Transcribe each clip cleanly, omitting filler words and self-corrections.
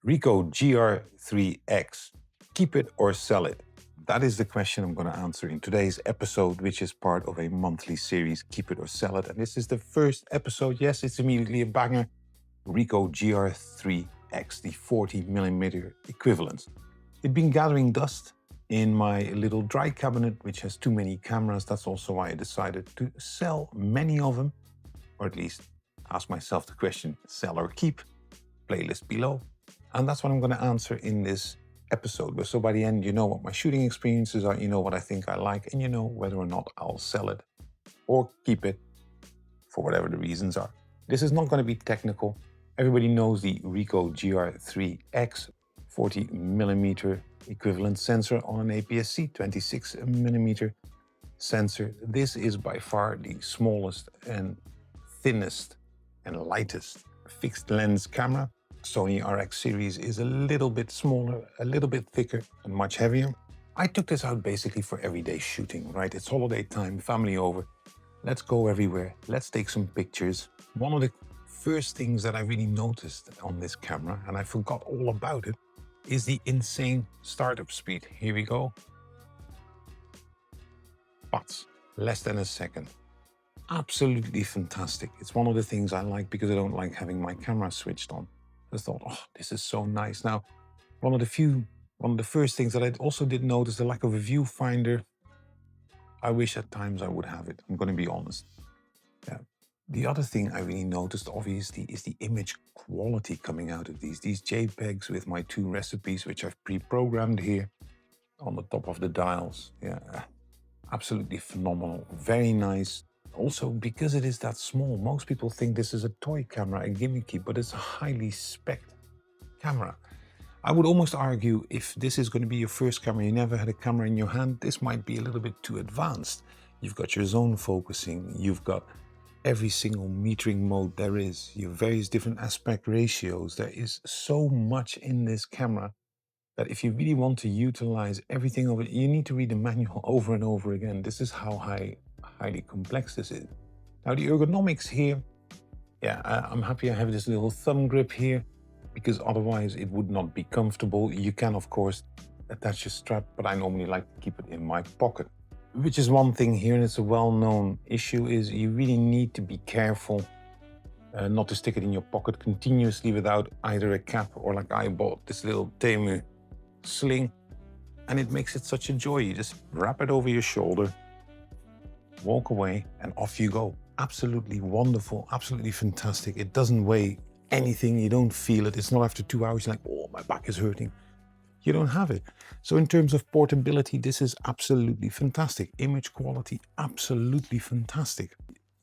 Ricoh GR3X, keep it or sell it? That is the question I'm going to answer in today's episode, which is part of a monthly series, Keep It or Sell It. And this is the first episode. Yes, it's immediately a banger. Ricoh GR3X, the 40mm equivalent. It'd been gathering dust in my little dry cabinet, which has too many cameras. That's also why I decided to sell many of them, or at least ask myself the question, sell or keep? Playlist below. And that's what I'm going to answer in this episode. So by the end, you know what my shooting experiences are, you know what I think I like, and you know whether or not I'll sell it or keep it for whatever the reasons are. This is not going to be technical. Everybody knows the Ricoh GR3X 40mm equivalent sensor on an APS-C 26mm sensor. This is by far the smallest and thinnest and lightest fixed lens camera. Sony RX series is a little bit smaller, a little bit thicker, and much heavier. I took this out basically for everyday shooting, right? It's holiday time, family over. Let's go everywhere. Let's take some pictures. One of the first things that I really noticed on this camera, and I forgot all about it, is the insane startup speed. Here we go. But less than a second. Absolutely fantastic. It's one of the things I like because I don't like having my camera switched on. I thought, oh, this is so nice. Now, one of the first things that I also did notice, the lack of a viewfinder. I wish at times I would have it. I'm going to be honest. Yeah. The other thing I really noticed, obviously, is the image quality coming out of these JPEGs with my 2 recipes, which I've pre-programmed here on the top of the dials. Yeah, absolutely phenomenal. Very nice. Also, because it is that small, most people think this is a toy camera, a gimmicky, but it's a highly spec'd camera. I would almost argue if this is going to be your first camera, you never had a camera in your hand, this might be a little bit too advanced. You've got your zone focusing, you've got every single metering mode there is, your various different aspect ratios. There is so much in this camera that if you really want to utilize everything of it, you need to read the manual over and over again. This is how highly complex this is. Now the ergonomics here, yeah, I'm happy I have this little thumb grip here because otherwise it would not be comfortable. You can of course attach a strap, but I normally like to keep it in my pocket. Which is one thing here, and it's a well-known issue, is you really need to be careful not to stick it in your pocket continuously without either a cap or, like I bought this little Temu sling, and it makes it such a joy. You just wrap it over your shoulder, walk away, and off you go. Absolutely wonderful, absolutely fantastic. It doesn't weigh anything, you don't feel it. It's not after 2 hours you're like, oh, my back is hurting. You don't have it. So in terms of portability, this is absolutely fantastic. Image quality, absolutely fantastic.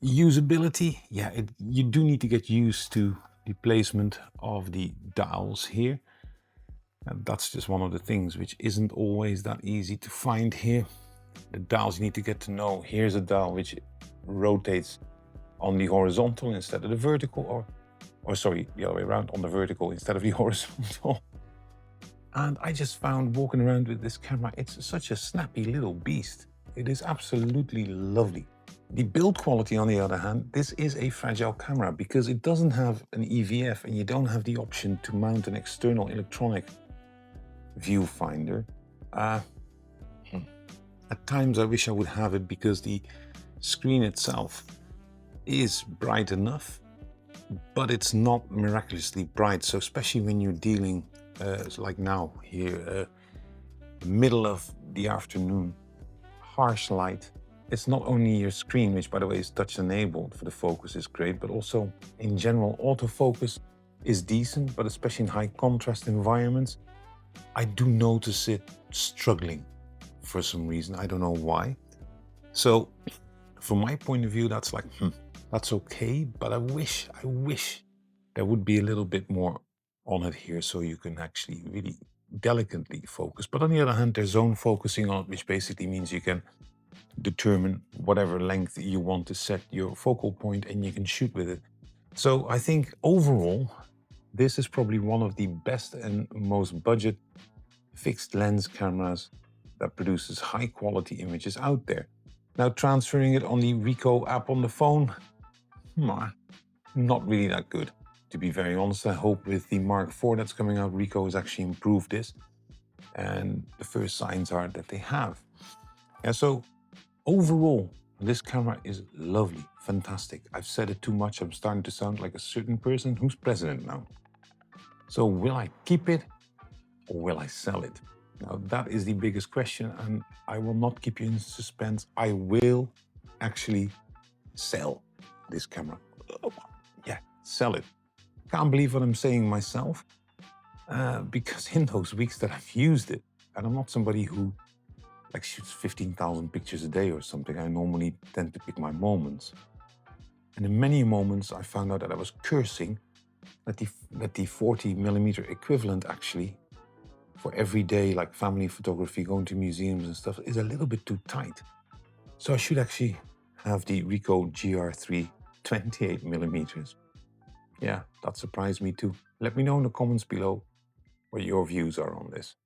Usability, yeah, you do need to get used to the placement of the dials here. And that's just one of the things which isn't always that easy to find here. The dials you need to get to know. Here's a dial which rotates on the horizontal instead of the vertical, or sorry, the other way around, on the vertical instead of the horizontal. And I just found walking around with this camera, it's such a snappy little beast. It is absolutely lovely. The build quality, on the other hand, this is a fragile camera because it doesn't have an EVF and you don't have the option to mount an external electronic viewfinder. At times I wish I would have it because the screen itself is bright enough, but it's not miraculously bright. So especially when you're dealing like now here, middle of the afternoon, harsh light. It's not only your screen, which by the way is touch enabled for the focus is great, but also in general autofocus is decent, but especially in high contrast environments, I do notice it struggling for some reason. I don't know why. So from my point of view, that's like, that's okay, but I wish there would be a little bit more on it here so you can actually really delicately focus. But on the other hand, there's zone focusing on it, which basically means you can determine whatever length you want to set your focal point and you can shoot with it. So I think overall, this is probably one of the best and most budget fixed lens cameras that produces high quality images out there. Now transferring it on the Ricoh app on the phone, not really that good. to be very honest. I hope with the Mark IV that's coming out, Ricoh has actually improved this. And the first signs are that they have. And so overall, this camera is lovely, fantastic. I've said it too much. I'm starting to sound like a certain person who's president now. So will I keep it or will I sell it? Now, that is the biggest question, and I will not keep you in suspense. I will actually sell this camera. Oh, yeah, sell it. Can't believe what I'm saying myself, because in those weeks that I've used it, and I'm not somebody who like shoots 15,000 pictures a day or something. I normally tend to pick my moments. And in many moments, I found out that I was cursing that the 40mm equivalent actually for everyday like family photography, going to museums and stuff is a little bit too tight. So I should actually have the Ricoh GR3 28mm. Yeah, that surprised me too. Let me know in the comments below what your views are on this.